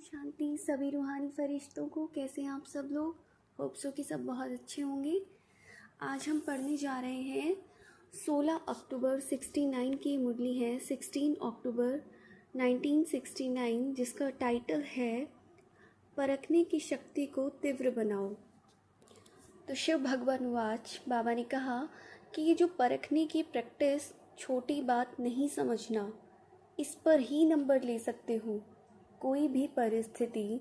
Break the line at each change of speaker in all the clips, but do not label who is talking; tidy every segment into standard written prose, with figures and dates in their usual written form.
शांति सभी रूहानी फरिश्तों को। कैसे हैं आप सब लोग? होप सो कि सब बहुत अच्छे होंगे। आज हम पढ़ने जा रहे हैं 16 अक्टूबर 69 की मुरली है 16 अक्टूबर 1969, जिसका टाइटल है परखने की शक्ति को तीव्र बनाओ। तो शिव भगवान वाच बाबा ने कहा कि ये जो परखने की प्रैक्टिस, छोटी बात नहीं समझना, इस पर ही नंबर ले सकते हो। कोई भी परिस्थिति,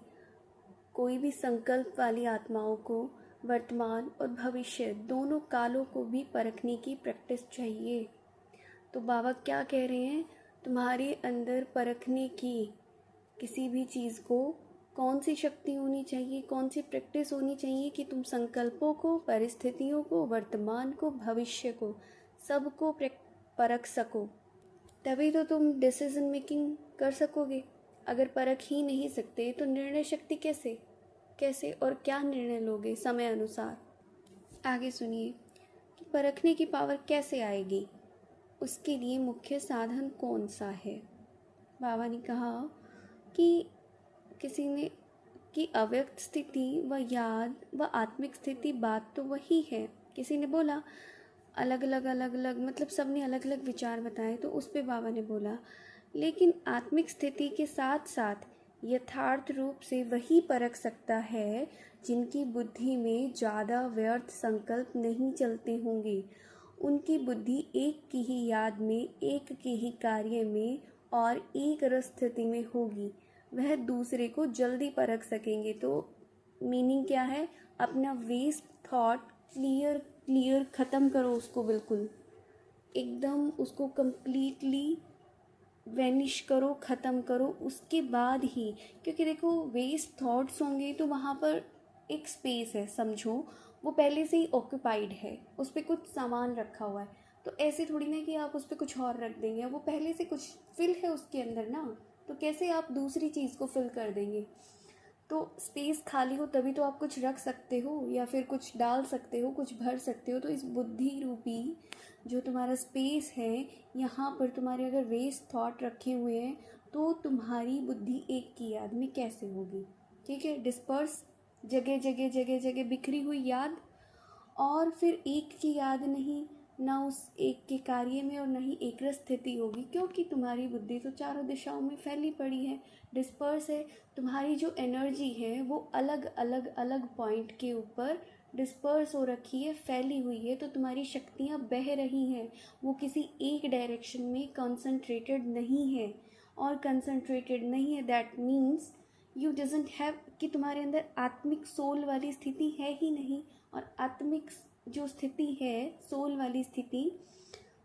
कोई भी संकल्प वाली आत्माओं को वर्तमान और भविष्य दोनों कालों को भी परखने की प्रैक्टिस चाहिए। तो बाबा क्या कह रहे हैं? तुम्हारे अंदर परखने की किसी भी चीज़ को कौन सी शक्ति होनी चाहिए, कौन सी प्रैक्टिस होनी चाहिए कि तुम संकल्पों को, परिस्थितियों को, वर्तमान को, भविष्य को, सबको परख सको। तभी तो तुम डिसीजन मेकिंग कर सकोगे। अगर परख ही नहीं सकते तो निर्णय शक्ति कैसे और क्या निर्णय लोगे समय अनुसार? आगे सुनिए कि परखने की पावर कैसे आएगी, उसके लिए मुख्य साधन कौन सा है। बाबा ने कहा कि किसी ने कि अव्यक्त स्थिति व याद व आत्मिक स्थिति बात तो वही है। किसी ने बोला अलग अलग मतलब सबने अलग अलग विचार बताए, तो उस पे बाबा ने बोला लेकिन आत्मिक स्थिति के साथ साथ यथार्थ रूप से वही परख सकता है जिनकी बुद्धि में ज़्यादा व्यर्थ संकल्प नहीं चलते होंगे। उनकी बुद्धि एक की ही याद में, एक के ही कार्य में और एक रस स्थिति में होगी। वह दूसरे को जल्दी परख सकेंगे। तो मीनिंग क्या है? अपना वेस्ट थॉट क्लियर ख़त्म करो, उसको बिल्कुल एकदम उसको कंप्लीटली वैनिश करो, ख़त्म करो। उसके बाद ही, क्योंकि देखो वेस्ट थॉट्स होंगे तो वहाँ पर एक स्पेस है, समझो वो पहले से ही ऑक्यूपाइड है, उस पर कुछ सामान रखा हुआ है। तो ऐसे थोड़ी ना कि आप उस पर कुछ और रख देंगे, वो पहले से कुछ फिल है उसके अंदर ना, तो कैसे आप दूसरी चीज़ को फिल कर देंगे? तो स्पेस खाली हो तभी तो आप कुछ रख सकते हो या फिर कुछ डाल सकते हो, कुछ भर सकते हो। तो इस बुद्धि रूपी जो तुम्हारा स्पेस है, यहाँ पर तुम्हारे अगर वेस्ट थॉट रखे हुए हैं तो तुम्हारी बुद्धि एक की याद में कैसे होगी? ठीक है, डिस्पर्स, जगह बिखरी हुई याद, और फिर एक की याद नहीं, ना उस एक के कार्य में और ना ही एक रस स्थिति होगी, क्योंकि तुम्हारी बुद्धि तो चारों दिशाओं में फैली पड़ी है, डिस्पर्स है। तुम्हारी जो एनर्जी है वो अलग पॉइंट के ऊपर डिस्पर्स हो रखी है, फैली हुई है। तो तुम्हारी शक्तियाँ बह रही हैं, वो किसी एक डायरेक्शन में कंसंट्रेटेड नहीं है। और कंसंट्रेटेड नहीं है that means you doesn't have, कि तुम्हारे अंदर आत्मिक सोल वाली स्थिति है ही नहीं। और आत्मिक जो स्थिति है, सोल वाली स्थिति,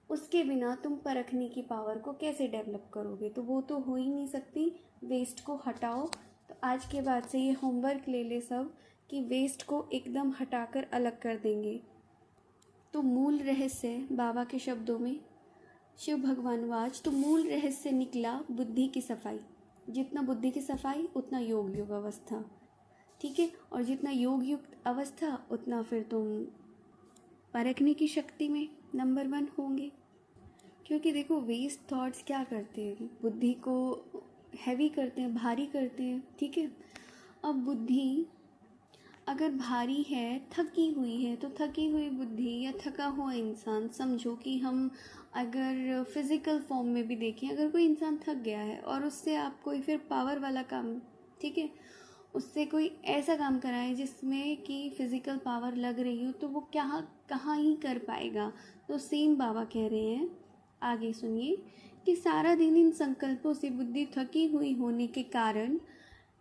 उसके बिना तुम परखने की पावर को कैसे डेवलप करोगे? तो वो तो हो ही नहीं सकती। वेस्ट को हटाओ। तो आज के बाद से ये होमवर्क ले ले सब कि वेस्ट को एकदम हटाकर अलग कर देंगे। तो मूल रहस्य बाबा के शब्दों में, शिव भगवान वाच, तो मूल रहस्य निकला बुद्धि की सफाई। जितना बुद्धि की सफाई उतना योग अवस्था, ठीक है। और जितना योग युक्त अवस्था उतना फिर तुम परखने की शक्ति में नंबर 1 होंगे। क्योंकि देखो वेस्ट थॉट्स क्या करते हैं, बुद्धि को हैवी करते हैं, भारी करते हैं, ठीक है। अब बुद्धि अगर भारी है, थकी हुई है, तो थकी हुई बुद्धि या थका हुआ इंसान, समझो कि हम अगर फिज़िकल फॉर्म में भी देखें, अगर कोई इंसान थक गया है और उससे आप कोई फिर पावर वाला काम, ठीक है, उससे कोई ऐसा काम कराए जिसमें कि फ़िज़िकल पावर लग रही हो, तो वो कहाँ ही कर पाएगा। तो सेम बाबा कह रहे हैं, आगे सुनिए, कि सारा दिन इन संकल्पों से बुद्धि थकी हुई होने के कारण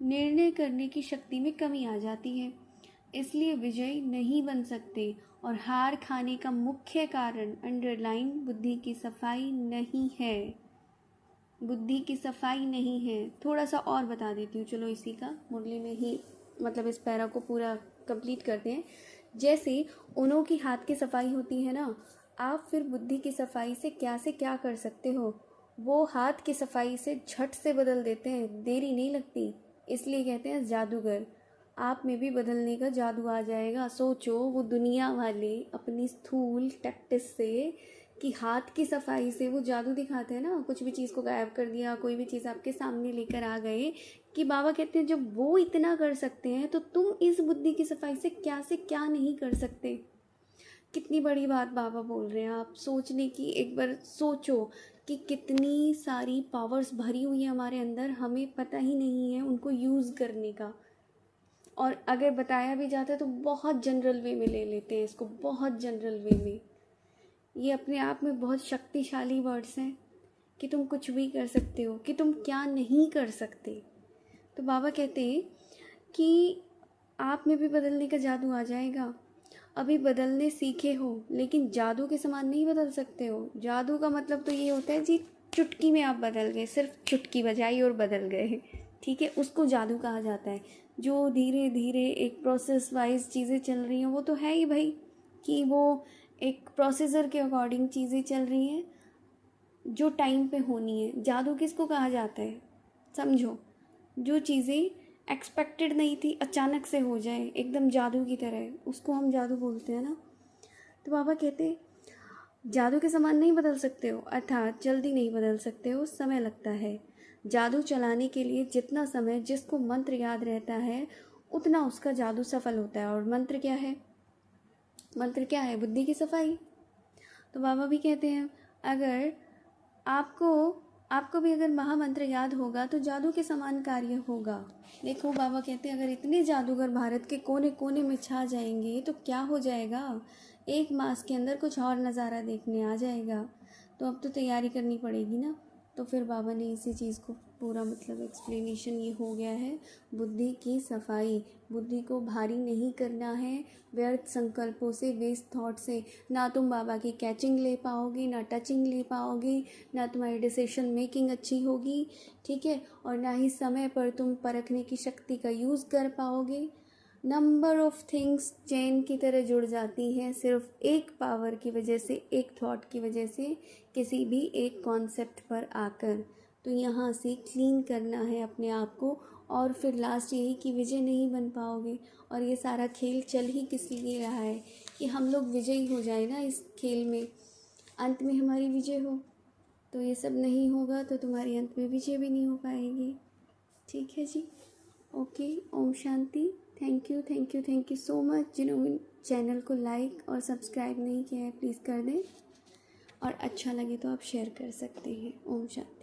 निर्णय करने की शक्ति में कमी आ जाती है, इसलिए विजयी नहीं बन सकते। और हार खाने का मुख्य कारण अंडरलाइन बुद्धि की सफाई नहीं है। बुद्धि की सफाई नहीं है। थोड़ा सा और बता देती हूँ, चलो इसी का मुरली में ही, मतलब इस पैरा को पूरा कंप्लीट करते हैं। जैसे उनों की हाथ की सफाई होती है ना, आप फिर बुद्धि की सफाई से क्या कर सकते हो? वो हाथ की सफाई से झट से बदल देते हैं, देरी नहीं लगती। इसलिए कहते हैं जादूगर। आप में भी बदलने का जादू आ जाएगा। सोचो वो दुनिया वाले अपनी स्थूल प्रैक्टिस से कि हाथ की सफाई से वो जादू दिखाते हैं ना, कुछ भी चीज़ को गायब कर दिया, कोई भी चीज़ आपके सामने लेकर आ गए, कि बाबा कहते हैं जब वो इतना कर सकते हैं तो तुम इस बुद्धि की सफाई से क्या नहीं कर सकते। कितनी बड़ी बात बाबा बोल रहे हैं। आप सोचने की एक बार सोचो कि कितनी सारी पावर्स भरी हुई है हमारे अंदर, हमें पता ही नहीं है उनको यूज़ करने का। और अगर बताया भी जाता है तो बहुत जनरल वे में ले लेते हैं इसको, बहुत जनरल वे में। ये अपने आप में बहुत शक्तिशाली वर्ड्स हैं कि तुम कुछ भी कर सकते हो, कि तुम क्या नहीं कर सकते। तो बाबा कहते हैं कि आप में भी बदलने का जादू आ जाएगा। अभी बदलने सीखे हो, लेकिन जादू के समान नहीं बदल सकते हो। जादू का मतलब तो ये होता है जी, चुटकी में आप बदल गए, सिर्फ चुटकी बजाई और बदल गए, ठीक है, उसको जादू कहा जाता है। जो धीरे धीरे एक प्रोसेस वाइज चीज़ें चल रही हैं वो तो है ही भाई, कि वो एक प्रोसीजर के अकॉर्डिंग चीज़ें चल रही हैं जो टाइम पे होनी है। जादू किसको कहा जाता है, समझो, जो चीज़ें एक्सपेक्टेड नहीं थी अचानक से हो जाए एकदम जादू की तरह, उसको हम जादू बोलते हैं ना। तो बाबा कहते जादू के समान नहीं बदल सकते हो, अर्थात जल्दी नहीं बदल सकते हो, समय लगता है। जादू चलाने के लिए जितना समय जिसको मंत्र याद रहता है उतना उसका जादू सफल होता है। और मंत्र क्या है, मंत्र क्या है, बुद्धि की सफाई। तो बाबा भी कहते हैं अगर आपको भी अगर महामंत्र याद होगा तो जादू के समान कार्य होगा। देखो बाबा कहते हैं अगर इतने जादूगर भारत के कोने कोने में छा जाएंगे तो क्या हो जाएगा, एक मास के अंदर कुछ और नज़ारा देखने आ जाएगा। तो अब तो तैयारी करनी पड़ेगी ना। तो फिर बाबा ने इसी चीज़ को पूरा मतलब एक्सप्लेनेशन ये हो गया है, बुद्धि की सफाई। बुद्धि को भारी नहीं करना है व्यर्थ संकल्पों से, वेस्ट थॉट से। ना तुम बाबा की कैचिंग ले पाओगे, ना टचिंग ले पाओगे, ना तुम्हारी डिसीजन मेकिंग अच्छी होगी, ठीक है, और ना ही समय पर तुम परखने की शक्ति का यूज़ कर पाओगे। नंबर ऑफ़ थिंग्स चेन की तरह जुड़ जाती हैं सिर्फ एक पावर की वजह से, एक थॉट की वजह से, किसी भी एक कॉन्सेप्ट पर आकर। तो यहाँ से क्लीन करना है अपने आप को, और फिर लास्ट यही कि विजय नहीं बन पाओगे। और ये सारा खेल चल ही किस लिए रहा है कि हम लोग विजयी हो जाए ना इस खेल में, अंत में हमारी विजय हो। तो ये सब नहीं होगा तो तुम्हारी अंत में विजय भी नहीं हो पाएगी। ठीक है जी, ओके, ओम शांति। Thank you so much. जिन्होंने चैनल को लाइक और सब्सक्राइब नहीं किया है प्लीज़ कर दें, और अच्छा लगे तो आप शेयर कर सकते हैं। ओम शांति।